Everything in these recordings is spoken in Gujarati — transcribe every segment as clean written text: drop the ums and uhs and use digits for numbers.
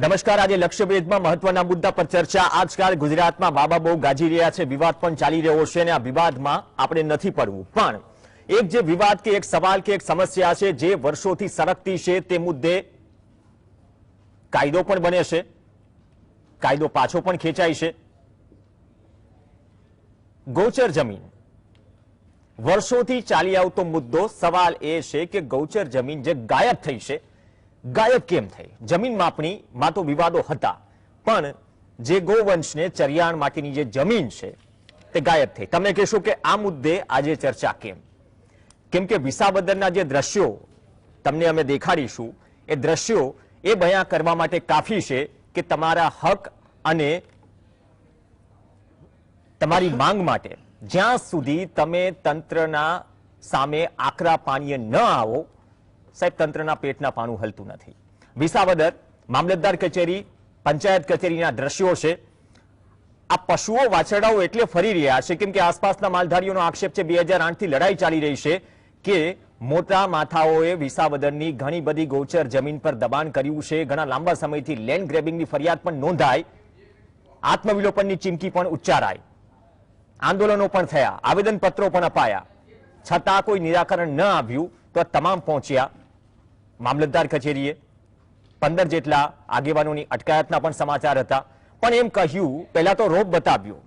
નમસ્કાર. આજે લક્ષ્યભેદમાં મહત્વના મુદ્દા પર ચર્ચા. આજકાલ ગુજરાતમાં બાબા બહુ ગાજી રહ્યા છે, વિવાદ પણ ચાલી રહ્યો છે અને આ વિવાદમાં આપણે નથી પડવું, પણ એક જે વિવાદ કે એક સવાલ કે એક સમસ્યા છે જે વર્ષોથી સળગતી છે તે મુદ્દે કાયદો પણ બને છે, કાયદો પાછો પણ ખેંચાય છે. ગૌચર જમીન વર્ષોથી ચાલી આવતો મુદ્દો. સવાલ એ છે કે ગૌચર જમીન જે ગાયબ થઈ છે, ગાયબ કેમ થઈ? જમીન માપણીમાં તો વિવાદો હતા, પણ જે ગૌવંશને ચરિયાણ માટેની જે જમીન છે તે ગાયબ થઈ. તમે કહેશો કે આ મુદ્દે આજે ચર્ચા કેમ? કેમ કે વિસાવદરના જે દ્રશ્યો તમને અમે દેખાડીશું, એ દ્રશ્યો એ બયાન કરવા માટે કાફી છે કે તમારા હક અને તમારી માંગ માટે જ્યાં સુધી તમે તંત્રના સામે આકરા પાણીએ ન આવો, સાહેબ, તંત્રના પેટના પાણું હલતું નથી. વિસાવદર મામલતદાર કચેરી, પંચાયત કચેરીના દ્રશ્યો છે. આ પશુઓ વાછરડાઓ એટલે ફરી રહ્યા છે કેમ કે આસપાસના માલધારીઓનો આક્ષેપ છે 2008 થી લડાઈ ચાલી રહી છે કે મોટા માથાઓએ વિસાવદરની ઘણી બધી ગૌચર જમીન પર દબાણ કર્યું છે. ઘણા લાંબા સમયથી લેન્ડ ગ્રેબિંગની ફરિયાદ પણ નોંધાઈ, આત્મવિલોપનની ચીમકી પણ ઉચ્ચારાઈ, આંદોલનો પણ થયા, આવેદનપત્રો પણ અપાયા, છતાં કોઈ નિરાકરણ ન આવ્યું તો તમામ પહોંચ્યા મામલતદાર કચેરીએ. 15 જેટલા આગેવાનોની અટકાયતના પણ સમાચાર હતા, પણ એમ કહ્યું, પહેલા તો રોપ બતાવ્યો,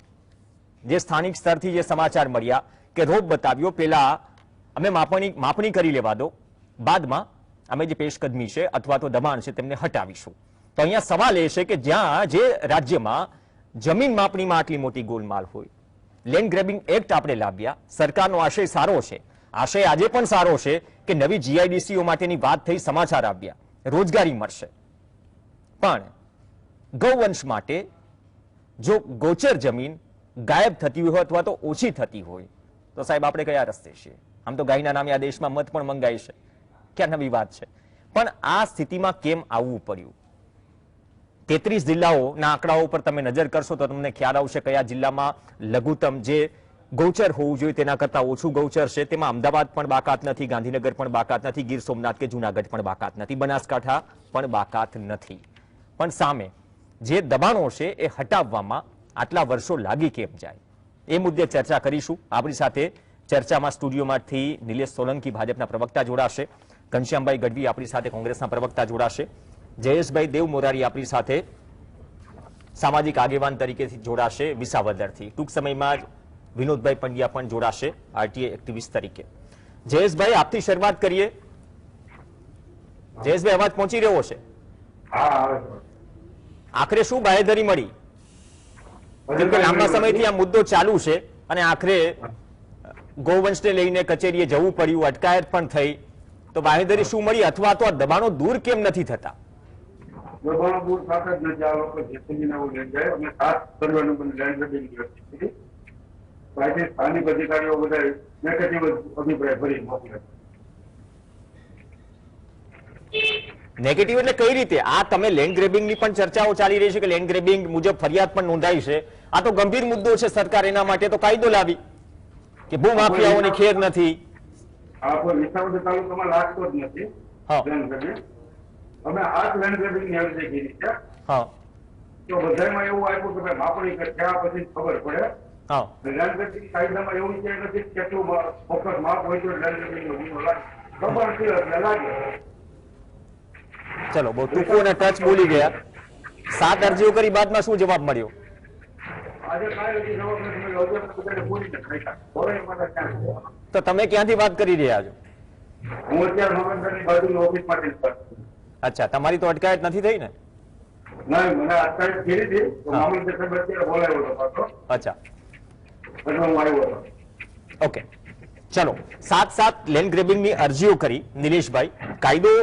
જે સ્થાનિક સ્તરથી જે સમાચાર મળ્યા કે રોપ બતાવ્યો, પહેલા અમે માપણી કરી લેવા દો, બાદમાં અમે જે પેશકદમી છે અથવા તો દબાણ છે તેમને હટાવીશું. તો અહીંયા સવાલ એ છે કે જ્યાં જે રાજ્યમાં જમીન માપણીમાં આટલી મોટી ગોલમાલ હોય, લેન્ડ ગ્રેબિંગ એક્ટ આપણે લાવ્યા, સરકારનો આશય સારો છે, આશય આજે પણ સારો છે કે નવી જીઆઈડીસીઓ માટેની વાત થઈ, સમાચાર આવ્યા, રોજગારી મળશે, પણ ગૌવંશ માટે જો ગૌચર જમીન ગાયબ થતી હોય અથવા તો ઓછી થતી હોય તો સાહેબ આપણે કયા રસ્તે છીએ? આમ તો ગાયના નામે આ દેશમાં મત પણ મંગાય છે, ક્યાં નવી વાત છે, પણ આ સ્થિતિમાં કેમ આવવું પડ્યું? 33 જિલ્લાઓના આંકડાઓ પર તમે નજર કરશો તો તમને ખ્યાલ આવશે કયા જિલ્લામાં લઘુત્તમ જે ગૌચર હોવું જોઈએ તેના કરતા ઓછું ગૌચર છે. તેમાં અમદાવાદ પણ બાકાત નથી, ગાંધીનગર પણ બાકાત નથી, ગીર સોમનાથ કે જુનાગઢ પણ બાકાત નથી, બનાસકાંઠા પણ બાકાત નથી. પણ સામે જે દબાણો છે એ હટાવવામાં આટલા વર્ષો લાગી કેમ જાય? એ મુદ્દે ચર્ચા કરીશું. આપણી સાથે ચર્ચામાં સ્ટુડિયોમાંથી નિલેશ સોલંકી ભાજપના પ્રવક્તા જોડાશે, ઘનશ્યામભાઈ ગઢવી આપણી સાથે કોંગ્રેસના પ્રવક્તા જોડાશે, જયેશભાઈ દેવ મોરારી આપણી સાથે સામાજિક આગેવાન તરીકેથી જોડાશે વિસાવદરથી. ટૂંક સમયમાં જ વિનોદભાઈ પંડ્યા પણ જોડાશે આરટીએ એક્ટિવિસ્ટ તરીકે. જયેશભાઈ, આપથી શરૂઆત કરીએ. જયેશભાઈ, અવાજ પહોંચી રહ્યો છે? આખરે શું બાહેધરી મળી? કેમ કે લાંબા સમયથી આ મુદ્દો ચાલુ છે અને આખરે ગૌવંશને લઈને કચેરીએ જવું પડ્યું, અટકાયત પણ થઈ, તો બાહેધરી શું મળી અથવા તો આ દબાણો દૂર કેમ નથી થતા? દબાણો દૂર થતા જ નથી. આ લોકો જેસીબીને એવું લઈ જાય અને ખાસ કરવાનું પણ લેન્ડ ગ્રેબિંગ હતી. બાકી સ્થાનિક અધિકારીઓ બધા નેગેટિવ અભિપ્રાય ભરી મોકલે. નેગેટિવ એટલે કઈ રીતે? આ તમે લેન્ડ ગ્રેબિંગની પણ ચર્ચાઓ ચાલી રહી છે કે લેન્ડ ગ્રેબિંગ મુજબ ફરિયાદ પણ નોંધાઈ છે. આ તો ગંભીર મુદ્દો છે. સરકાર એના માટે તો કાયદો લાવી કે ભૂમાફિયાઓની ખેર નથી. આ કોઈ વિસાવદર તાલુકામાં લાગતો જ નથી લેન્ડ ગ્રેબિંગ. અમે આ લેન્ડ ગ્રેબિંગ ની અરજી કરી છે. હા, તો બધામાં એવું આપ્યું કે ભાઈ માપણી થયા પછી ખબર પડે. હા, લેન્ડ ગ્રેબિંગ કાયદામાં એવું છે નથી કેટલું ફોકસ માપ હોય તો લેન્ડ ગ્રેબિંગ નો ગુનો લાગે. ખબર છે એટલે લાગે. ચલો, બહુ ટૂંકો અને ટચ બોલી ગયા. 7 અરજીઓ કરી, બાદમાં શું જવાબ મળ્યો? આજે કાંઈ હજી જવાબ નથી મળ્યો. હજુ બધાને પૂરી નથી નાખ્યા. બોલે મને ક્યાં? તો તમે ક્યાંથી વાત કરી રહ્યા છો? હું અત્યારે મામલતદારની બાજુની ઓફિસમાંથી જ વાત કરું. અચ્છા, તમારી તો અટકાયત નથી થઈ ને? ના, મને અટકાયત કરી હતી તો મામલતદાર સાહેબ અત્યારે બોલાવ્યો હતો પાછો. અચ્છા, એટલે હું આવ્યો હતો. ઓકે, ચલો. 7 લેન્ડ ગ્રેબિંગની અરજીઓ કરી નિલેશભાઈ. કાયદો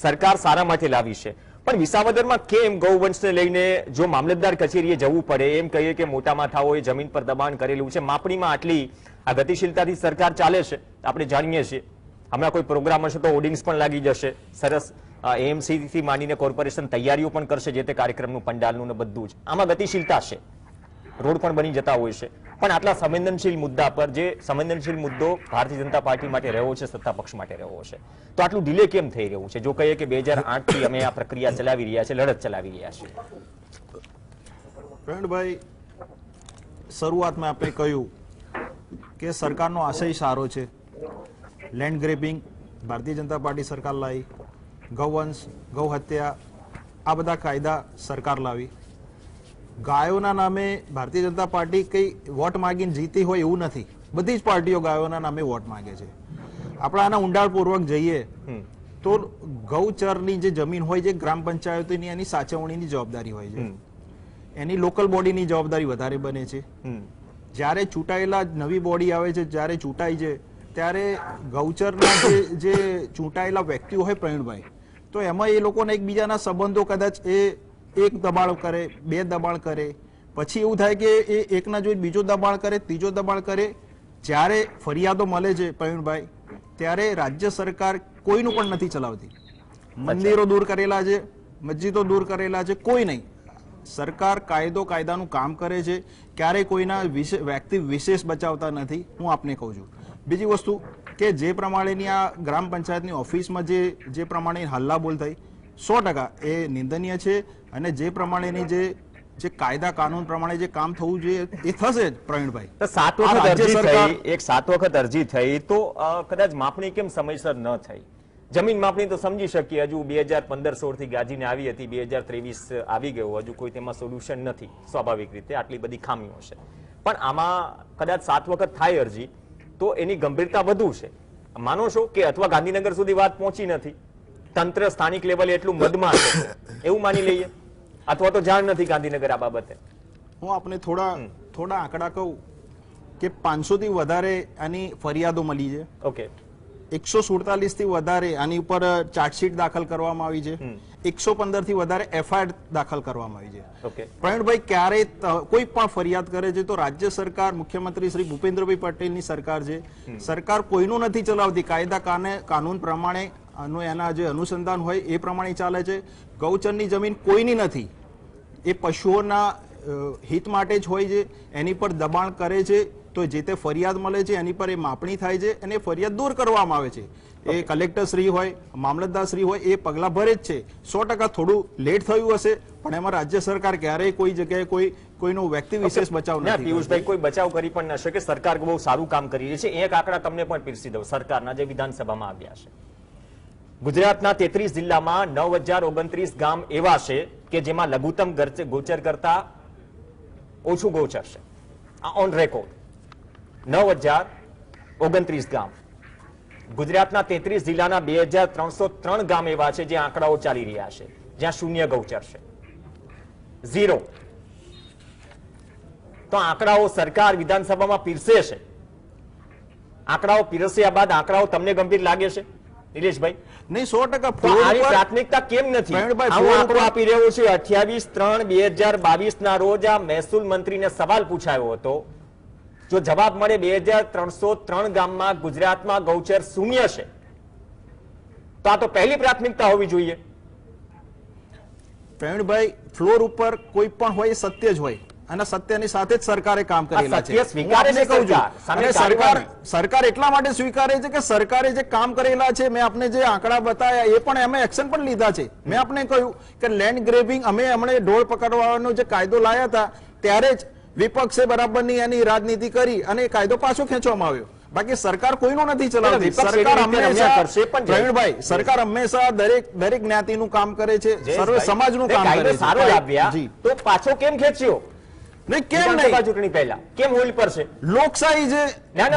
સરકાર સારા માટે લાવી છે, પણ વિસાવદરમાં કેમ ગૌવંશને લઈને જો મામલતદાર કચેરીએ જવું પડે? એમ કહીએ કે મોટા માથાઓએ જમીન પર દબાણ કરેલું છે, માપણીમાં આટલી આ ગતિશીલતાથી સરકાર ચાલે છે, આપણે જાણીએ છીએ. હમણાં કોઈ પ્રોગ્રામ હશે તો હોર્ડિંગ્સ પણ લાગી જશે, સરસ. એએમસી થી માંડીને કોર્પોરેશન તૈયારીઓ પણ કરશે જે તે કાર્યક્રમનું, પંડાલનું ને બધું જ. આમાં ગતિશીલતા છે, રોડ પણ બની જતા હોય છે, પણ આટલા સંવેદનશીલ મુદ્દા પર, જે સંવેદનશીલ મુદ્દો ભારતીય જનતા પાર્ટી માટે રહ્યો છે, સત્તા પક્ષ માટે રહ્યો છે, તો આટલું ડિલે કેમ થઈ રહ્યું છે? જો કહીએ કે 2008 થી અમે આ પ્રક્રિયા ચલાવી રહ્યા છે, લડત ચલાવી રહ્યા છીએ. પ્રવીણભાઈ, શરૂઆતમાં આપણે કહ્યું કે સરકારનો આશય સારો છે. Land grabbing Bharatiya Janata party સરકાર લાવી, ગૌવંશ, ગૌ હત્યા, આ બધા કાયદા સરકાર લાવી. ગાયોના નામે ભારતીય જનતા પાર્ટી કઈ વોટ માંગીને જીતી હોય એવું નથી. બધી જ પાર્ટીઓ ગાયોના નામે વોટ માંગે છે. આપણે આના ઊંડાણપૂર્વક જઈએ તો ગૌચરની જે જમીન હોય છે, ગ્રામ પંચાયતોની એની સાચવણીની જવાબદારી હોય છે, એની લોકલ બોડીની જવાબદારી વધારે બને છે. જ્યારે ચૂંટાયેલા નવી બોડી આવે છે, જ્યારે ચૂંટાય છે, ત્યારે ગૌચરના જે ચૂંટાયેલા વ્યક્તિઓ હોય પ્રવીણભાઈ, તો એમાં એ લોકોને એકબીજાના સંબંધો કદાચ એ એક દબાણ કરે, બે દબાણ કરે, પછી એવું થાય કે એ એકના જોઈ બીજો દબાણ કરે, ત્રીજો દબાણ કરે. જ્યારે ફરિયાદો મળે છે પ્રવીણભાઈ, ત્યારે રાજ્ય સરકાર કોઈનું પણ નથી ચલાવતી. મંદિરો દૂર કરેલા છે, મસ્જિદો દૂર કરેલા છે, કોઈ નહીં. સરકાર કાયદાનું કામ કરે છે, ક્યારેય કોઈના વ્યક્તિ વિશેષ બચાવતા નથી. હું આપને કહું છું. બીજી વસ્તુ કે જે પ્રમાણેની આ ગ્રામ પંચાયતની ઓફિસમાં જે પ્રમાણે હલ્લાબોલ થઈ, 100% એ નિંદનીય છે. અને જે પ્રમાણેની જે કાયદા કાનૂન પ્રમાણે જે કામ થવું જોઈએ એ થશે જ પ્રવીણભાઈ. 7 વખત અરજી થઈ, એક 7 વખત અરજી થઈ, તો કદાચ માપણી કેમ સમયસર ન થઈ? જમીન માપણી તો સમજી શકીએ, હજુ 2015-16 થી ગાજીને આવી હતી, 2023 આવી ગયો, હજુ કોઈ તેમાં સોલ્યુશન નથી. સ્વાભાવિક રીતે આટલી બધી ખામીઓ છે, પણ આમાં કદાચ 7 વખત થાય અરજી, તો એની ગંભીરતા વધુ છે. માનો છો કે અથવા ગાંધીનગર સુધી વાત પહોંચી નથી, તંત્ર સ્થાનિક લેવલે એટલું મદમાં છે, એવું માની લઈએ, અથવા તો જાણ નથી ગાંધીનગર આ બાબતે? હું આપને થોડા આંકડા કહું કે 500 થી વધારે આની ફરિયાદો મળી છે. ઓકે. 147 થી વધારે આની ઉપર ચાર્જશીટ દાખલ કરવામાં આવી છે. 115 થી વધારે એફઆઈઆર દાખલ કરવામાં આવી છે. ઓકે. પ્રવીણભાઈ, ક્યારે કોઈ પણ ફરિયાદ કરે છે તો રાજ્ય સરકાર, મુખ્યમંત્રી શ્રી ભૂપેન્દ્રભાઈ પટેલની સરકાર છે, સરકાર કોઈનું નથી ચલાવતી. કાયદા કાનૂન પ્રમાણે એના જે અનુસંધાન હોય એ પ્રમાણે ચાલે છે. ગૌચરની જમીન કોઈની નથી, એ પશુઓના હિત માટે જ હોય છે. એની પર દબાણ કરે છે તો જે તે ફરિયાદ મળે છે એની પર એ માપણી થાય છે અને ફરિયાદ દૂર કરવામાં આવે છે. એ કલેક્ટર શ્રી હોય, મામલતદાર શ્રી હોય, એ પગલા ભરે જ છે. 100% થોડું લેટ થયું હશે, પણ એમાં રાજ્ય સરકાર ક્યારેય કોઈ જગ્યાએ કોઈનો વ્યક્તિ વિશેષ બચાવ નથી. પિયુષભાઈ, કોઈ બચાવ કરી પણ ન શકે. સરકાર બહુ સારું કામ કરી રહી છે. એક આંકડા તમને પણ પીરસી દઉં, સરકારના જે વિધાનસભામાં આવ્યા છે. ગુજરાતના 33 જિલ્લામાં 9029 ગામ એવા છે કે જેમાં લઘુત્તમ ગોચર કરતા ઓછું ગોચર છે. આ ઓન રેકોર્ડ 9029 ગામ. ગુજરાતના 33 જિલ્લાના 2303 ગામ એવા છે જે આંકડાઓ ચાલી રહ્યા છે, જ્યાં શૂન્ય ગૌચર છે, 0. તો આંકડાઓ સરકાર વિધાનસભામાં પીરસે છે. આંકડાઓ પીરસ્યા બાદ આંકડાઓ તમને ગંભીર લાગે છે નિલેશભાઈ? નહીં, 100%. આની પ્રાથમિકતા કેમ નથી? હું આંકડો આપી રહ્યો છું 28/3/2022 ના રોજ આ મહેસૂલ મંત્રીને સવાલ પૂછાયો હતો. જો જવાબ મળે 2303 ગામમાં ગુજરાતમાં ગૌચર શૂન્ય છે, તો આ તો પહેલી પ્રાથમિકતા હોવી જોઈએ. પ્રવીણભાઈ, ફ્લોર ઉપર કોઈ પણ હોય સત્ય જ હોય, અને સત્યની સાથે જ સરકારે કામ કરેલા છે. સરકાર એટલા માટે સ્વીકારે છે કે સરકારે જે કામ કરેલા છે, મેં આપને જે આંકડા બતાવ્યા એ પણ અમે એક્શન પણ લીધા છે. મેં આપને કહ્યું કે લેન્ડ ગ્રેબિંગ અમે હમણાં ઢોળ પકડવાનો જે કાયદો લાયા હતા ત્યારે જ વિપક્ષે બરાબરની એની રાજનીતિ કરી અને એ કાયદો પાછો ખેંચવામાં આવ્યો. બાકી સરકાર કોઈનું નથી ચલાવતી. સરકાર હંમેશા, પ્રવીણભાઈ, સરકાર હંમેશા દરેક જ્ઞાતિનું કામ કરે છે, સર્વ સમાજનું કામ કરે છે. સારો લાવ્યા તો પાછો કેમ ખેંચ્યો? કેમ નહીં? ચૂંટણી પહેલા કેમ હોલ પર છે? લોકશાહી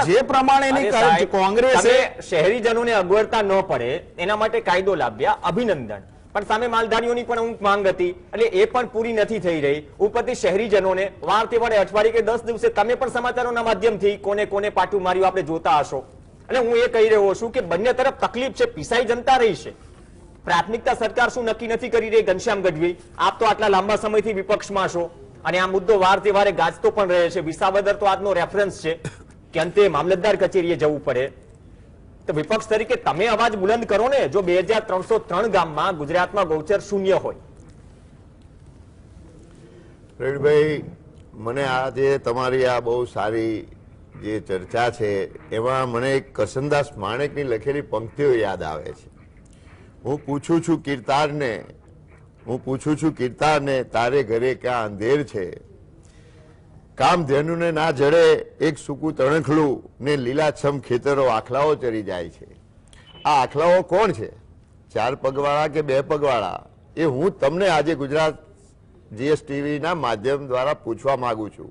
જે પ્રમાણેની કોંગ્રેસ શહેરીજનોને અગવડતા ન પડે એના માટે કાયદો લાવ્યા, અભિનંદન. પણ સામે માલધારીઓની પણ અમુક માંગ હતી, એટલે એ પણ પૂરી નથી થઈ રહી. ઉપરથી શહેરીજનોને વાર તહેવારે અઠવાડિયે કે 10 દિવસે તમે પણ સમાચારોના માધ્યમથી કોને પાટું માર્યું આપણે જોતા હશો. અને હું એ કહી રહ્યો છું કે બંને તરફ તકલીફ છે, પીસાઈ જનતા રહી છે. પ્રાથમિકતા સરકાર શું નક્કી નથી કરી રહી? ઘનશ્યામ ગઢવી, આપ તો આટલા લાંબા સમયથી વિપક્ષમાં છો અને આ મુદ્દો વાર તહેવારે ગાજતો પણ રહે છે. વિસાવદર તો આજનો રેફરન્સ છે કે અંતે મામલતદાર કચેરીએ જવું પડે. તો વિપક્ષ તરીકે તમે અવાજ બુલંદ કરો ને, જો 2303 ગામમાં ગુજરાતમાં ગૌચર શૂન્ય હોય. રેડભાઈ, મને આજે તમારી આ બહુ સારી જે ચર્ચા છે એમાં મને એક કરસનદાસ માણેકની લખેલી પંક્તિઓ યાદ આવે છે. હું પૂછું છું કીર્તારને તારે ઘરે ક્યાં અંધેર છે, કામ ધેનુને ના જડે એક સૂકું તણખલું ને લીલાછમ ખેતરો આખલાઓ ચરી જાય છે. આ આખલાઓ કોણ છે, 4 પગવાળા કે 2 પગવાળા? એ હું તમને આજે ગુજરાત જીએસટીવી ના માધ્યમ દ્વારા પૂછવા માંગુ છું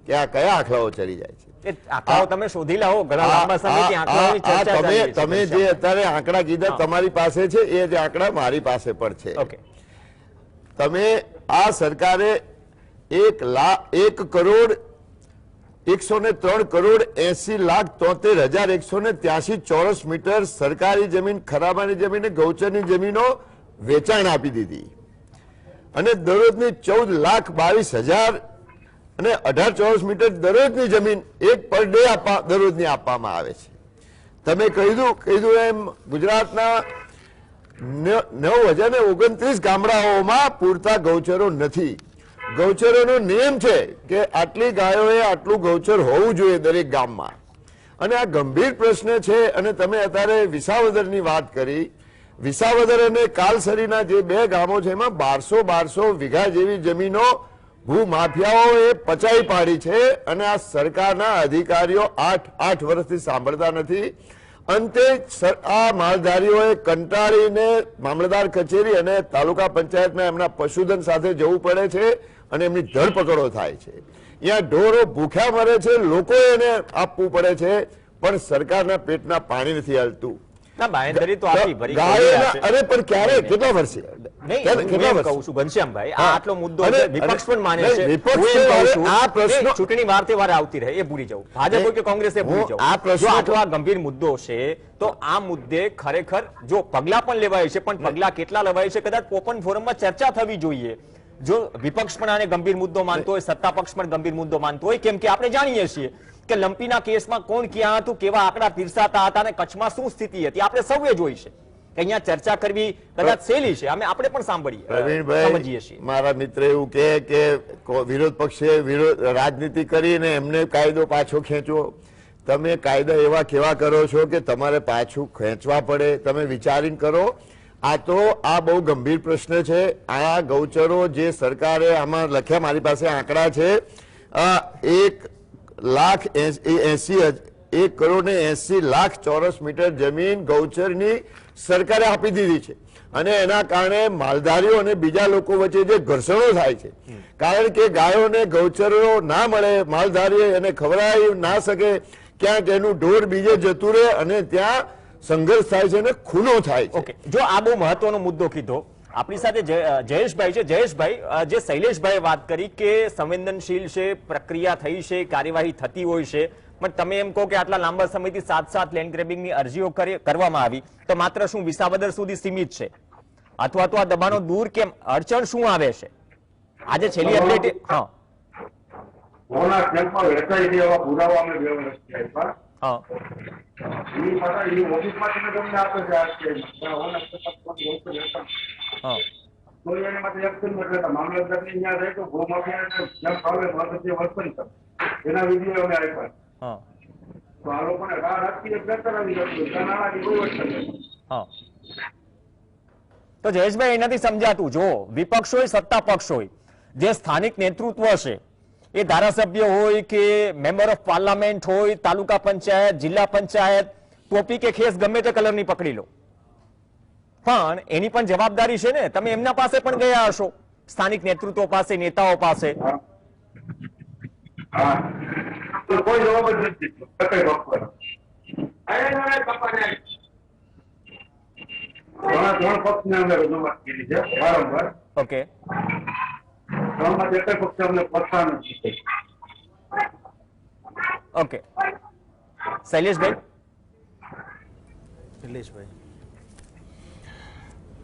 કે આ કયા આખલાઓ ચરી જાય છે. એ આંકડાઓ તમે શોધી લાવો, ઘણા લાંબા સમયથી આંકડાઓની ચર્ચા ચાલી રહી છે. તમે જે અત્યારે આંકડા કીધા તમારી પાસે છે એ જ આંકડા મારી પાસે પણ છે. ઓકે, તમે આ સરકારે 1,01,03,80,73,183 ચોરસ મીટર સરકારી જમીન, ખરાબાની જમીન, ગૌચરની જમીનો વેચાણ આપી દીધી અને દરરોજની 14,22,000 અને 18 ચોરસ મીટર દરરોજની જમીન એક પર ડે દરરોજની આપવામાં આવે છે. તમે કીધું એમ ગુજરાતના 9,029 ગામડાઓમાં પૂરતા ગૌચરો નથી. ગૌચરોનો નિયમ છે કે આટલી ગાયોએ આટલું ગૌચર હોવું જોઈએ દરેક ગામમાં, અને આ ગંભીર પ્રશ્ન છે. અને તમે અત્યારે વિસાવદરની વાત કરી, વિસાવદર અને કાલસરીના જે 2 ગામો છે એમાં 1200 વીઘા જેવી જમીનો ભૂમાફિયાઓએ પચાવી પાડી છે અને આ સરકારના અધિકારીઓ 8 વર્ષથી સાંભળતા નથી. અંતે આ માલધારીઓએ કંટાળીને મામલતદાર કચેરી અને તાલુકા પંચાયતમાં એમના પશુધન સાથે જવું પડે છે અને એમની ધરપકડો થાય છે. અહીંયા ઢોરો ભૂખ્યા મરે છે, લોકોએ એને આપવું પડે છે, પણ સરકારના પેટના પાણી નથી હાલતું. ના, બાંહેધરી તો આપી ભરી ગાયોના અરે પણ ક્યારે કેટલા વર્ષે કહું છું ઘનશ્યામભાઈ, આ આટલો મુદ્દો છે, વિપક્ષ પણ માને છે. વિપક્ષ હું એમ કહું છું, આ પ્રશ્નો ચૂંટણી વારતે વારે આવતી રહે એ ભૂલી જવું, ભાજપ હોય કે કોંગ્રેસ એ ભૂલી જવું. આ પ્રશ્નો જો આટલો આ ગંભીર મુદ્દો છે તો આ મુદ્દે ખરેખર જો પગલા પણ લેવાય છે, પણ પગલા કેટલા લેવાય છે કદાચ ઓપન ફોરમમાં ચર્ચા થવી જોઈએ. જો વિપક્ષ પણ આને ગંભીર મુદ્દો માનતો હોય, સત્તા પક્ષ પણ ગંભીર મુદ્દો માનતો હોય, કેમ કે આપણે જાણીએ છીએ કે લંપીના કેસમાં કોણ ક્યાં હતું, કેવા આંકડા પીરસાતા હતા અને કચ્છમાં શું સ્થિતિ હતી, આપણે સૌએ જોઈ છે. અહીંયા ચર્ચા કરવી કદાચ સહેલી છે, આપણે પણ સાંભળીએ, સમજીએ છીએ. મારા મિત્ર એવું કે વિરોધ પક્ષે રાજનીતિ કરીને એમને કાયદો પાછો ખેંચવો. તમે કાયદા એવા કેવા કરો છો કે તમારે પાછું ખેંચવા પડે? તમે વિચારીને કરો. આ બહુ ગંભીર પ્રશ્ન છે. આ ગૌચરો જે સરકારે આમાં લખ્યા, મારી પાસે આંકડા છે, 1,80,00,000 ચોરસ મીટર જમીન ગૌચરની સરકારે આપી દીધી છે. અને એના કારણે માલધારીઓ અને બીજા લોકો વચ્ચે જે ઘર્ષણો થાય છે, કારણ કે ગાયોને ગૌચરો ના મળે, માલધારી એને ખવડાવી ના શકે, ક્યાંક એનું ઢોર બીજે જતું રહે અને ત્યાં સંઘર્ષ થાય છે અને ખૂનો થાય છે. ઓકે, જો આ બહુ મહત્વનો મુદ્દો કીધો, આપણી સાથે જયેશભાઈ છે. જયેશભાઈ, જે શૈલેષભાઈ વાત કરી કે સંવેદનશીલ છે, પ્રક્રિયા થઈ છે, કાર્યવાહી થતી હોય છે, પણ તમે એમ કહો કે આટલા લાંબા સમયથી 7 લેન્ડ ગ્રેબિંગની અરજીઓ કરવામાં આવી, તો માત્ર શું વિસાવદર સુધી સીમિત છે, અથવા તો આ દબાણો દૂર કેમ, અડચણ શું આવે છે? આજે છેલ્લી અપડેટ કોના કેમ્પમાં વેચાઈ દેવા પુરાવા અમે 2 વર્ષથી આપ્યા. હા, એની પાછા એની ઓફિસમાંથી તમને આપે છે આ કે હા, તો એની માટે એક્શન એટલે મામલતદારની ત્યાં રહે તો ભૂમાફિયાને જેમ ફાવે તે વર્તન કરે એના વિધિઓ અમે આપ્યા. હા, તો આ લોકોને રાજકીય પ્રેશર આવી ગયું, નાણાકીય કોઈ વર્તન નથી. હા. તો જયેશભાઈ, એનાથી સમજાતું, જો વિપક્ષ હોય, સત્તા પક્ષ હોય, જે સ્થાનિક નેતૃત્વ છે, એ ધારાસભ્ય હોય કે મેમ્બર ઓફ પાર્લામેન્ટ હોય, તાલુકા પંચાયત, જિલ્લા પંચાયત, ટોપી કે ખેસ ગમે તે કલરની પકડી લો, પણ એની પણ જવાબદારી છે ને. તમે એમના પાસે પણ ગયા હશો, સ્થાનિક નેતૃત્વ પાસે, નેતાઓ પાસે. હા, તો કોઈ જવાબ જ નથી. ઘણા પક્ષને અમે રજૂઆત કરી છે વારંવાર. ઓકે, પક્ષ અમને પત્તા નથી. ઓકે. શૈલેષભાઈ.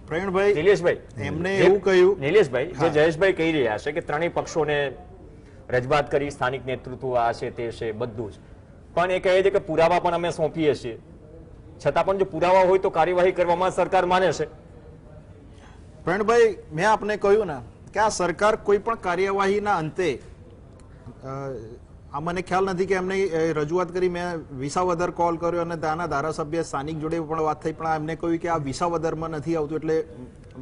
પ્રવીણભાઈ, નિલેશભાઈ, એમને એવું કહ્યું, નિલેશભાઈ, જે જયેશભાઈ કહી રહ્યા છે કે ત્રણેય પક્ષોને રજૂઆત કરી, સ્થાનિક નેતૃત્વ આ છે તે છે બધું જ, પણ એ કહે છે કે પુરાવા પણ અમે સોંપીએ છીએ, છતાં પણ જો પુરાવા હોય તો કાર્યવાહી કરવામાં સરકાર માને છે. પ્રવીણભાઈ, મેં આપને કહ્યું ને કે આ સરકાર કોઈ પણ કાર્યવાહીના અંતે આ મને ખ્યાલ નથી કે એમને રજૂઆત કરી. મેં વિસાવદર કોલ કર્યો અને ત્યાંના ધારાસભ્ય સ્થાનિક જોડે પણ વાત થઈ, પણ એમને કહ્યું કે આ વિસાવદરમાં નથી આવતું, એટલે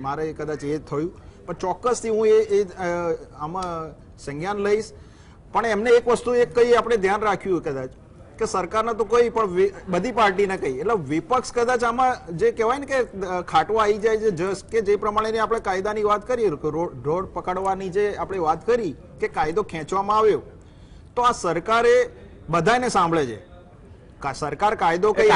મારે કદાચ એ થયું. પણ ચોક્કસથી હું આમાં સંજ્ઞાન લઈશ. પણ એમને એક વસ્તુ કઈ આપણે ધ્યાન રાખ્યું કદાચ કે સરકારને તો કોઈ પણ બધી પાર્ટીને કહી, એટલે વિપક્ષ કદાચ આમાં જે કહેવાય ને કે ખાટવા આવી જાય છે જસ કે જે પ્રમાણેની આપણે કાયદાની વાત કરી, રોડ પકડવાની જે આપણે વાત કરી કે કાયદો ખેંચવામાં આવ્યો, તો આ સરકારે બધાને સાંભળે છે. સરકાર કાયદો કઈ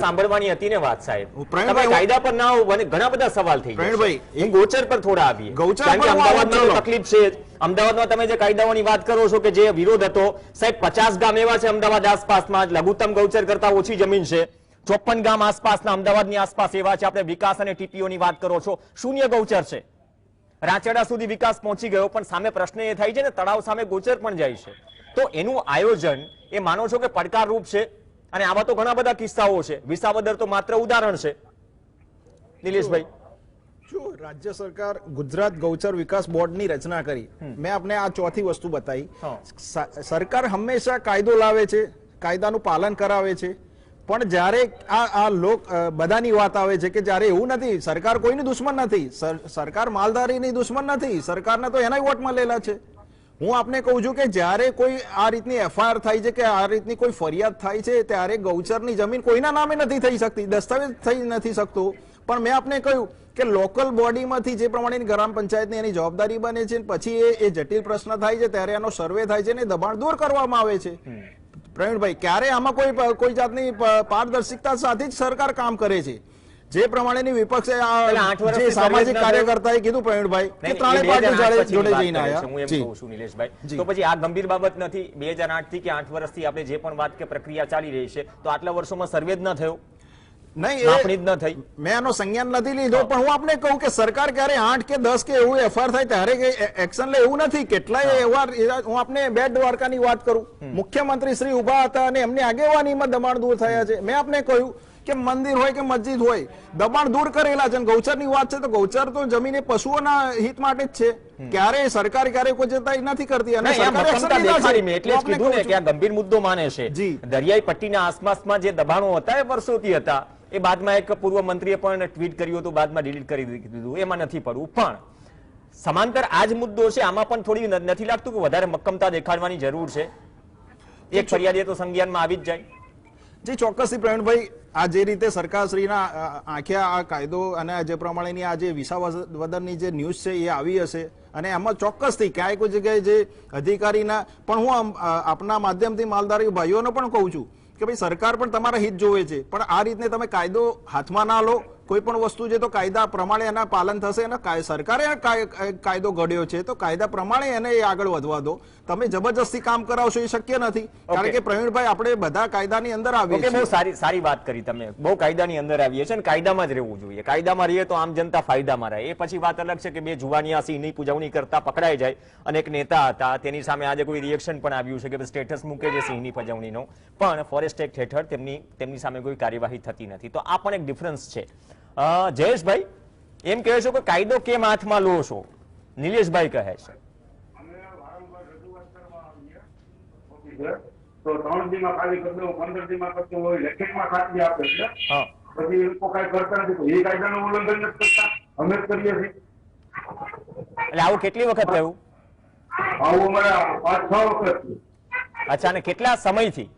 સાંભળવાની હતી ને વાત સાહેબ, કાયદા પર ના ઘણા બધા સવાલ થઈ ગયા. ગૌચર પર થોડા આવીએ. અમદાવાદમાં તકલીફ છે. અમદાવાદમાં તમે જે કાયદાઓની વાત કરો છો કે જે વિરોધ હતો, સાહેબ 50 ગામ એવા છે અમદાવાદ આસપાસમાં લઘુત્તમ ગૌચર કરતા ઓછી જમીન છે. 54 ગામ આસપાસના અમદાવાદની આસપાસ એવા છે. આપણે વિકાસ અને ટીપીઓની વાત કરો છો, શૂન્ય ગૌચર છે. રાચેડા સુધી વિકાસ પહોંચી ગયો, પણ સામે પ્રશ્ન એ થાય છે ને તળાવ સામે ગૌચર પણ જાય છે. તો એનું આયોજન એ માનો છો કે પડકારરૂપ છે, અને આવા તો ઘણા બધા કિસ્સાઓ છે. વિસાવદર તો માત્ર ઉદાહરણ છે. નિલેશભાઈ, જો રાજ્ય સરકાર ગુજરાત ગૌચર વિકાસ બોર્ડની રચના કરી, મેં આપને આ ચોથી વસ્તુ બતાવી. સરકાર હંમેશા કાયદો લાવે છે, કાયદાનું પાલન કરાવે છે, પણ જ્યારે આ બધાની વાત આવે છે કે જ્યારે એવું નથી, સરકાર કોઈની દુશ્મન નથી, સરકાર માલધારીની દુશ્મન નથી, સરકારને તો એના વોટ મળેલા છે. હું આપને કહું છું કે જ્યારે કોઈ આ રીતની એફઆઈઆર થાય છે કે આ રીતની કોઈ ફરિયાદ થાય છે, ત્યારે ગૌચરની જમીન કોઈના નામે નથી થઈ શકતી, દસ્તાવેજ થઈ નથી શકતો. પણ મેં આપને કહ્યું કે લોકલ બોડીમાંથી જે પ્રમાણેની ગ્રામ પંચાયતની એની જવાબદારી બને છે, પછી એ જટિલ પ્રશ્ન થાય છે ત્યારે એનો સર્વે થાય છે ને દબાણ દૂર કરવામાં આવે છે. પ્રવીણભાઈ, ક્યારે આમાં કોઈ જાતની પારદર્શિકતા સાથે જ સરકાર કામ કરે છે. જે પ્રમાણેની વિપક્ષે જે સામાજિક કાર્યકર્તાએ કીધું પ્રવીણભાઈ કે ત્રણેય પાર્ટી જોડે જઈને આવ્યા. હું એમ કહું છું નિલેશભાઈ, તો પછી આ ગંભીર બાબત નથી? 2008 થી કે 8 વર્ષથી આપણે જે પણ વાત કે પ્રક્રિયા ચાલી રહી છે, તો આટલા વર્ષોમાં સર્વે જ ન થયો, નહીં મેં એનો સંજ્ઞાન નથી લીધો. પણ હું આપને કહું કે સરકાર ક્યારે 8 કે 10 કે એવું એફઆઈઆર થાય ત્યારે એક્શન લે એવું નથી. કેટલાય એવા, હું આપને બેટ દ્વારકાની વાત કરું, મુખ્યમંત્રી શ્રી ઉભા હતા અને એમની આગેવાનીમાં દબાણ દૂર થયા છે. મેં આપને કહ્યું કે મંદિર હોય કે મસ્જિદ હોય, દબાણ દૂર કરેલા છે. ગૌચરની વાત છે તો ગૌચર તો જમીન એ પશુઓના હિત માટે જ છે. ક્યારે સરકાર ક્યારે કોઈ જતા નથી કરતી, અને એટલે કીધું ને કે આ ગંભીર મુદ્દો માને છે. દરિયાઈ પટ્ટીના આસપાસમાં જે દબાણો હતા એ વર્ષોથી હતા. એ બાદમાં એક પૂર્વ મંત્રીએ પણ ટ્વીટ કર્યું હતું, બાદમાં ડિલીટ કરી દીધું. એમાં નથી પડવું. પણ સમાંતર આ જ મુદ્દો છે, આમાં પણ થોડી નથી લાગતું કે વધારે મક્કમતા દેખાડવાની જરૂર છે? એક ફરિયાદ તો સંજ્ઞાનમાં આવી જ જાય. જી ચોક્કસથી પ્રવીણભાઈ, આ જે રીતે સરકારશ્રીના આંખે આ કાયદો અને જે પ્રમાણેની આ જે વિસાવદરની જે ન્યૂઝ છે એ આવી હશે, અને એમાં ચોક્કસથી ક્યાંય કોઈ જગ્યાએ જે અધિકારીના, પણ હું આપના માધ્યમથી માલધારી ભાઈઓને પણ કહું છું કે ભાઈ સરકાર પણ તમારા હિત જોવે છે, પણ આ રીતને તમે કાયદો હાથમાં ના લો. કોઈ પણ વસ્તુ છે તો કાયદા પ્રમાણે એના પાલન થશે, અને સરકારે કાયદો ઘડ્યો છે તો કાયદા પ્રમાણે એને આગળ વધવા દો. તમે જબરજસ્તી કામ કરાવશો એ શક્ય નથી. કારણ કે પ્રવીણભાઈ, આપણે બધા કાયદાની અંદર આવીએ છીએ. બહુ સારી વાત કરી તમે. બહુ કાયદાની અંદર આવીએ છીએ, કાયદામાં જ રહેવું જોઈએ. કાયદામાં રહીએ તો આમ જનતા ફાયદામાં રહે. એ પછી વાત અલગ છે કે બે જુવાનિયા સિંહની પૂજવણી કરતા પકડાઈ જાય, અને એક નેતા હતા તેની સામે આજે કોઈ રિએક્શન પણ આવ્યું છે કે સ્ટેટસ મૂકે છે સિંહની પજવણીનો, પણ ફોરેસ્ટ એક્ટ હેઠળ તેમની સામે કોઈ કાર્યવાહી થતી નથી. તો આ પણ એક ડિફરન્સ છે. જયેશભાઈ એમ કહે છો કે કાયદો કેમ હાથમાં લો છો? નિલેશભાઈ કહે છે તો 3 દીમાં ખાલી કરી દઉં, 15 દીમાં કરતું હોય, લેખિતમાં ખાતરી આપે છે, પછી એ લોકો કઈ કરતા નથી. એ કાયદાનું ઉલ્લંઘન નથી કરતા, અમે જ કરીએ છીએ. એટલે આવું કેટલી વખત થયું? આવું અમારા 5-6 વખત. અચ્છા, અને કેટલા સમયથી?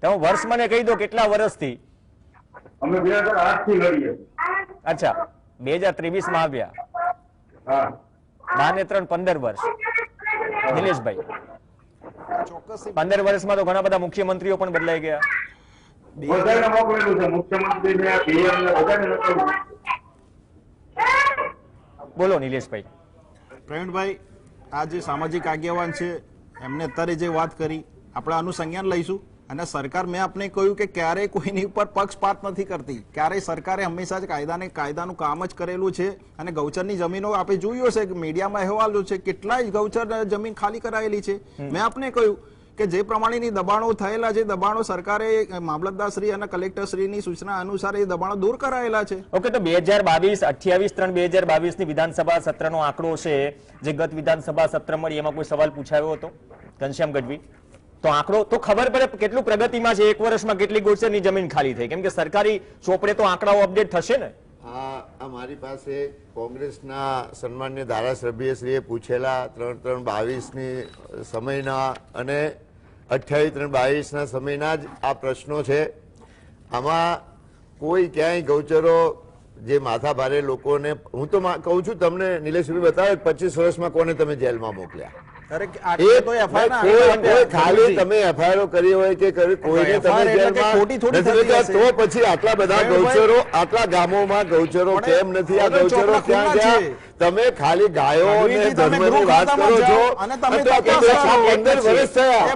તમે વર્ષ મને કહી દો, કેટલા વર્ષથી? અમે 2008 થી લડીએ. અચ્છા, 2023 માં આવ્યા. હા, 15 વર્ષ. નિલેશભાઈ, 15 વર્ષમાં તો ઘણા બધા મુખ્યમંત્રીઓ પણ બદલાઈ ગયા. બધાને મોકલેલું છે, મુખ્યમંત્રીને, પીએમને, બધાને મોકલેલું. બોલો નિલેશભાઈ. પ્રવીણભાઈ, આ જે સામાજિક આગેવાન છે એમને અત્યારે જે વાત કરી, આપણે આનું સંજ્ઞાન લઈશું. અને સરકાર, મેં આપને કહ્યું કે ક્યારેય કોઈની ઉપર પક્ષપાત નથી કરતી. ક્યારેય સરકારે હંમેશા જ કાયદાનું કામ જ કરેલું છે. અને ગૌચરની જમીનો આપણે જોયું હશે કે મીડિયામાં અહેવાલો છે, કેટલાય ગૌચર જમીન ખાલી કરાયેલી છે. મેં આપને કહ્યું કે જે પ્રમાણેની દબાણો થયેલા છે, દબાણો સરકારે મામલતદારશ્રી અને કલેક્ટરશ્રીની સૂચના અનુસાર એ દબાણો દૂર કરાયેલા છે. ઓકે, તો 2022 28/3/2022 ની વિધાનસભા સત્રનો આંકડો છે જે ગત વિધાનસભા સત્ર મળી, એમાં કોઈ સવાલ પૂછાયો હતો ઘનશ્યામ ગઢવી? તો આંકડો તો ખબર પડે કેટલું પ્રગતિમાં છે, એક વર્ષમાં કેટલી ગોચરની જમીન ખાલી થઈ, કેમ કે સરકારી ચોપડે તો આંકડાઓ અપડેટ થશે ને. આ મારી પાસે કોંગ્રેસના સન્માન્ય ધારાસભ્યશ્રીએ પૂછેલા 3/3/22 સમયના અને 28/3/22 સમયના જ આ પ્રશ્નો છે. આમાં કોઈ ક્યાંય ગૌચરો જે માથા ભારે લોકોને, હું તો કહું છું તમને નિલેશભાઈ બતાવે 25 વર્ષમાં કોને તમે જેલમાં મોકલ્યા? ખાલી તમે એફઆઈઆર કરી હોય કે કોઈને તમે જેલમાં, તો પછી આટલા બધા ગૌચરો, આટલા ગામોમાં ગૌચરો કેમ નથી? આ ગૌચરો ક્યાં ગયા? તમે ખાલી ગાયો અને ધર્મની વાત કરો છો. 15 વર્ષ થયા.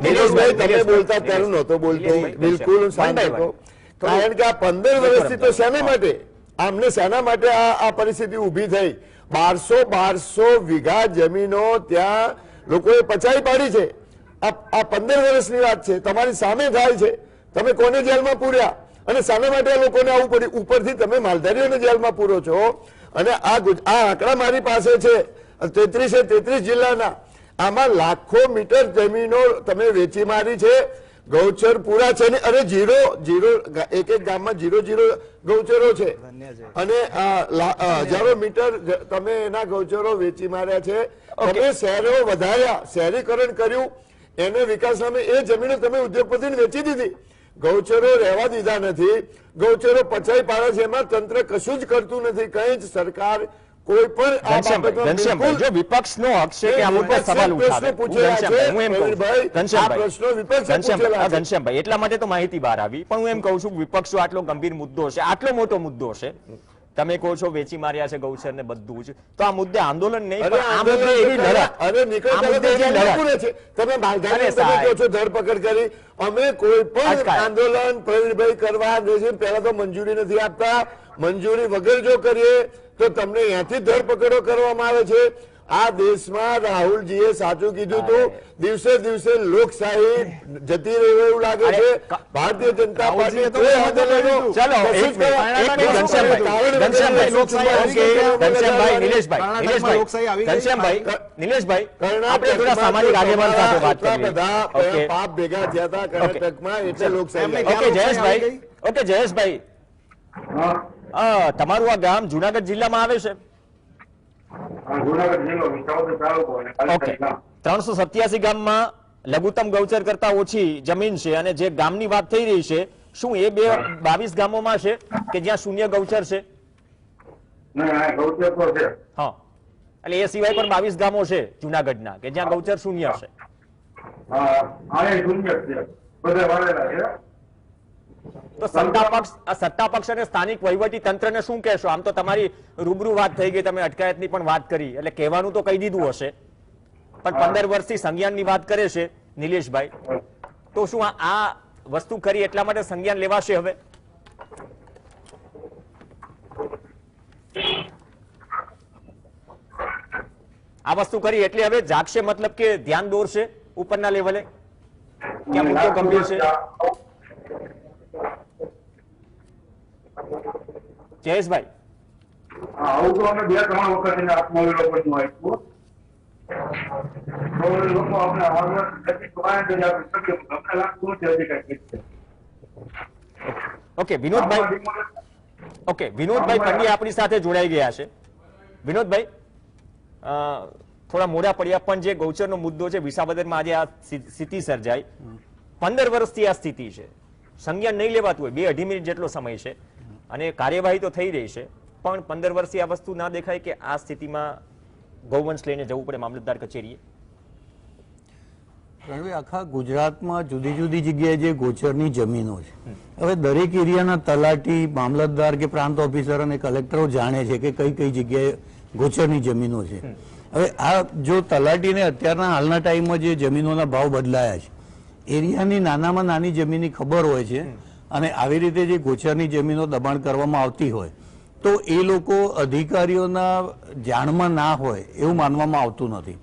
નિલેશભાઈ તમે બોલતા ત્યારે નહોતો બોલતો, બિલકુલ શાંત હતો. કારણ કે આ 15 વર્ષથી તો શેના માટે, આમને શેના માટે આ પરિસ્થિતિ ઉભી થઈ? 1200 વીઘા જમીનો ત્યાં લોકોએ પચાવી પાડી છે. આ 15 વર્ષની વાત છે, તમારી સામે થાય છે. તમે કોને જેલમાં પૂર્યા અને શાના માટે આ લોકોને આવું પડ્યું? ઉપરથી તમે માલધારીઓને જેલમાં પૂરો છો. અને આ આંકડા મારી પાસે છે 33 જિલ્લાના. આમાં લાખો મીટર જમીનો તમે વેચી મારી છે. ગૌચર પૂરા છે અને એક ગામમાં 0 ગૌચરો છે અને હજારો મીટર તમે એના ગૌચરો વેચી માર્યા છે. તમે શહેરો વધાર્યા, શહેરીકરણ કર્યું, એને વિકાસ નામે એ જમીનો તમે ઉદ્યોગપતિને વેચી દીધી. ગૌચરો રહેવા દીધા નથી, ગૌચરો પચાઈ પાડે છે. એમાં તંત્ર કશું જ કરતું નથી, કઈ જ સરકાર કોઈ પણ. જો વિપક્ષનો હક છે કે આ મુદ્દે સવાલ ઉઠાવે, ઘનશ્યામભાઈ એટલા માટે તો માહિતી બહાર આવી. પણ હું એમ કહું છું વિપક્ષો આટલો ગંભીર મુદ્દો છે, આટલો મોટો મુદ્દો છે, તમે કહો છો વેચી માર્યા છે ગૌચર ને બધું જ, તો આ મુદ્દે આંદોલન નહીં, પણ આ મુદ્દે એવી લડત. તમે ધરપકડ કરી, અમે કોઈ પણ આંદોલન પ્રવીણભાઈ કરવા પહેલા તો મંજૂરી નથી આપતા. મંજૂરી વગર જો કરીએ તો તમને અહીંયાથી ધરપકડો કરવામાં આવે છે. આ દેશમાં રાહુલજીએ સાચું કીધું હતું, દિવસે દિવસે લોકશાહી જતી રહી એવું લાગે છે. ભારતીય જનતા પાર્ટી નિલેશભાઈ આપણે થોડા સામાજિક આગેવાન સાથે વાત કરીએ. પાપ ભેગા થયા હતા કર્ણાટકમાં, એટલે લોકશાહી. ઓકે જયેશભાઈ, તમારું આ ગામ જુનાગઢ જિલ્લામાં આવે છે? 387 ગામમાં લઘુત્તમ ગૌચર કરતા ઓછી જમીન છે, અને જે ગામની વાત થઈ રહી છે, શું એ 22 ગામોમાં છે કે જ્યાં શૂન્ય ગૌચર છે? હા, એટલે એ સિવાય પણ 22 ગામો છે જુનાગઢના કે જ્યાં ગૌચર શૂન્ય છે. તો સત્તા પક્ષ અને સ્થાનિક વહીવટી તંત્રને શું કહેશો? આમ તો તમારી રૂબરૂ વાત થઈ ગઈ, તમે અટકાયતની પણ વાત કરી, એટલે કહેવાનું તો કહી દીધું હશે, પણ 15 વર્ષથી સંજ્ઞાનની વાત કરે છે નિલેશભાઈ, તો શું આ વસ્તુ કરી એટલા માટે સંજ્ઞાન લેવાશે હવે? આ વસ્તુ કરી એટલે હવે જાગશે, મતલબ કે ધ્યાન દોરશે ઉપરના લેવલે કે આ મુદ્દો ગંભીર છે? જયેશભાઈ, આવું તો અમે 2-3 વખત એને આત્મવિલોપન આપ્યું. ઓકે વિનોદભાઈ પંડ્યા આપણી સાથે જોડાઈ ગયા છે. વિનોદભાઈ, થોડા મોડા પડ્યા, પણ જે ગૌચરનો મુદ્દો છે વિસાવદરમાં આજે આ સ્થિતિ સર્જાઈ, 15 વર્ષથી આ સ્થિતિ છે, સંજ્ઞાન નહીં લેવાતું હોય, 2-2.5 મિનિટ જેટલો સમય છે અને કાર્યવાહી તો થઈ રહી છે, પણ 15 વર્ષથી આ વસ્તુ ના દેખાય કે આ સ્થિતિમાં ગૌવંશ લઈને જવું પડે મામલતદાર કચેરીએ? આખા ગુજરાતમાં જુદી જુદી જગ્યાએ જે ગોચરની જમીનો છે, હવે દરેક એરિયાના તલાટી, મામલતદાર કે પ્રાંત ઓફિસર અને કલેક્ટરો જાણે છે કે કઈ કઈ જગ્યાએ ગોચરની જમીનો છે. હવે આ જો તલાટીને અત્યારના હાલના ટાઈમમાં જે જમીનોના ભાવ બદલાયા છે, એરિયાની નાનામાં નાની જમીનની ખબર હોય છે, અને આવી રીતે જે ગોચરની જમીનો દબાણ કરવામાં આવતી હોય તો એ લોકો અધિકારીઓના જાણમાં ના હોય એવું માનવામાં આવતું નથી.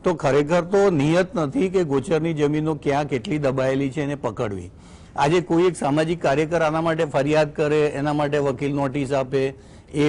તો ખરેખર તો નિયત નથી કે ગોચરની જમીનો ક્યાં કેટલી દબાયેલી છે એને પકડવી. આજે કોઈ એક સામાજિક કાર્યકર આના માટે ફરિયાદ કરે, એના માટે વકીલ નોટિસ આપે, એ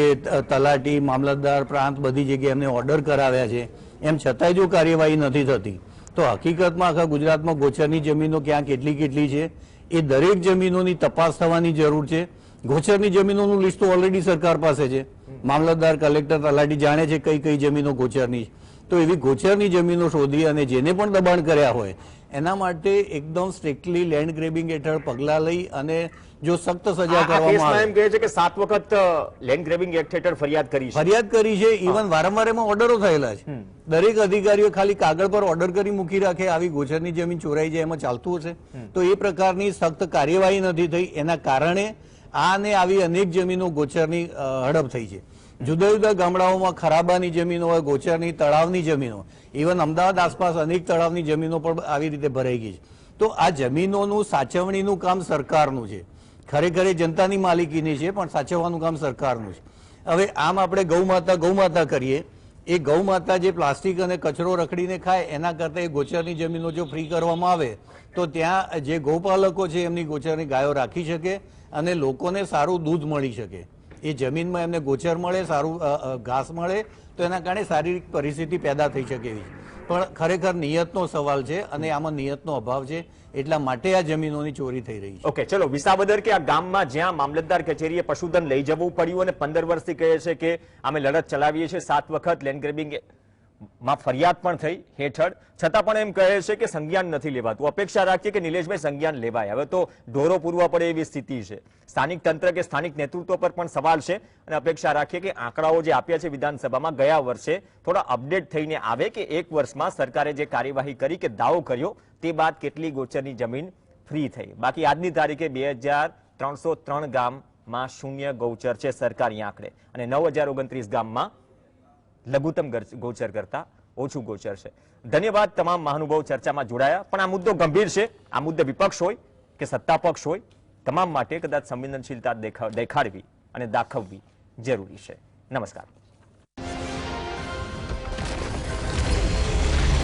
તલાટી, મામલતદાર, પ્રાંત બધી જગ્યાએ એમને ઓર્ડર કરાવ્યા છે, એમ છતાંય જો કાર્યવાહી નથી થતી તો હકીકતમાં આખા ગુજરાતમાં ગોચરની જમીનો ક્યાં કેટલી કેટલી છે એ દરેક જમીનોની તપાસ થવાની જરૂર છે. ગોચરની જમીનોનું લિસ્ટ તો ઓલરેડી સરકાર પાસે છે. મામલતદાર, કલેક્ટર, તલાટી જાણે છે કઈ કઈ જમીનો ગોચરની છે. તો એવી ગોચરની જમીનો શોધી અને જેને પણ દબાણ કર્યા હોય એના માટે એકદમ સ્ટ્રિક્ટલી લેન્ડ ગ્રેબિંગ હેઠળ પગલાં લઈ અને જો સખ્ત સજા કરવામાં આવે. એમ કહે છે કે 7 વખત લેન્ડ ગ્રેબિંગ એક્ટ હેઠળ ફરિયાદ કરી છે. ઇવન વારંવાર એમાં ઓર્ડરો થયેલા છે. દરેક અધિકારીઓ ખાલી કાગળ પર ઓર્ડર કરી મૂકી રાખે, આવી ગોચરની જમીન ચોરાઈ જાય એમાં ચાલતું હશે. તો એ પ્રકારની સખ્ત કાર્યવાહી નથી થઈ. એના કારણે આ અને આવી અનેક જમીનો ગોચરની હડપ થઈ છે. જુદા જુદા ગામડાઓમાં ખરાબાની જમીનો હોય, ગોચરની, તળાવની જમીનો, ઇવન અમદાવાદ આસપાસ અનેક તળાવની જમીનો પણ આવી રીતે ભરાઈ ગઈ છે. તો આ જમીનોનું સાચવણીનું કામ સરકારનું છે. ખરેખર એ જનતાની માલિકીની છે પણ સાચવવાનું કામ સરકારનું છે. હવે આમ આપણે ગૌમાતા કરીએ, એ ગૌમાતા જે પ્લાસ્ટિક અને કચરો રખડીને ખાય એના કરતાં એ ગોચરની જમીનો જો ફ્રી કરવામાં આવે તો ત્યાં જે ગૌપાલકો છે એમની ગોચરની ગાયો રાખી શકે અને લોકોને સારું દૂધ મળી શકે. એ જમીનમાં એમને ગોચર મળે, સારું ઘાસ મળે તો એના કારણે શારીરિક પરિસ્થિતિ પેદા થઈ શકે એવી. પણ ખરેખર નિયતનો સવાલ છે અને આમાં નિયતનો અભાવ છે, એટલા માટે આ જમીનોની ચોરી થઈ રહી છે. ઓકે, ચલો વિસાવદર કે આ ગામમાં જ્યાં મામલતદાર કચેરીએ પશુધન લઈ જવું પડ્યું અને 15 વર્ષથી કહે છે કે અમે લડત ચલાવીએ છીએ, 7 વખત લેન્ડ ગ્રેબિંગ માં ફરિયાદ પણ થઈ હેઠળ, છતાં પણ એમ કહે છે કે સંજ્ઞાન નથી લેવાતું. અપેક્ષા રાખીએ કે નિલેશભાઈ સંજ્ઞાન લેવાય. હવે તો ઢોરો પૂરવા પડે એવી સ્થિતિ છે. સ્થાનિક તંત્ર કે સ્થાનિક નેતૃત્વ પર પણ સવાલ છે અને અપેક્ષા રાખીએ કે આંકડાઓ જે આપ્યા છે વિધાનસભામાં ગયા વર્ષે થોડા અપડેટ થઈને આવે કે 1 વર્ષમાં સરકારે જે કાર્યવાહી કરી કે દાવો કર્યો તે બાદ કેટલી ગોચરની જમીન ફ્રી થઈ. બાકી આજની તારીખે 2303 ગામમાં શૂન્ય ગૌચર છે સરકારી આંકડે અને 9029 ગામમાં લઘુત્તમ ગોચર કરતા ઓછું ગોચર છે. ધન્યવાદ તમામ મહાનુભાવો ચર્ચામાં જોડાયા. પણ આ મુદ્દો ગંભીર છે. આ મુદ્દે વિપક્ષ હોય કે સત્તા પક્ષ હોય, તમામ માટે કદાચ સંવેદનશીલતા દેખાડવી અને દાખવવી જરૂરી છે. નમસ્કાર.